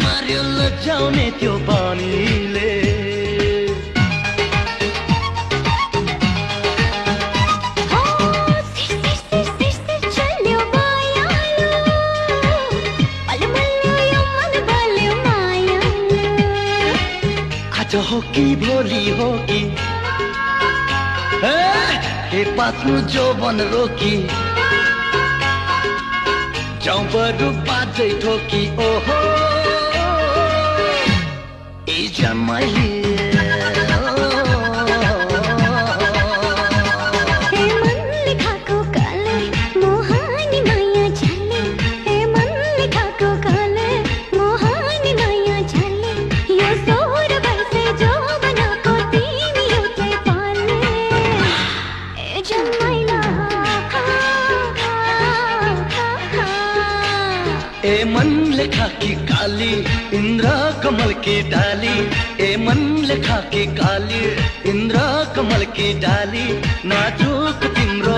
मार्यो लजाउने त्यो पानीले आज हो कि भोलि हो कि हे पात्नु जोबन रोकी जाउँ बरु बाजै ठोकी ओहो ए जमाइले ए मन लेखा की काली इंद्र कमल की डाली ए मन लेखा की काली इंद्र कमल की डाली नाजुक तिम्रो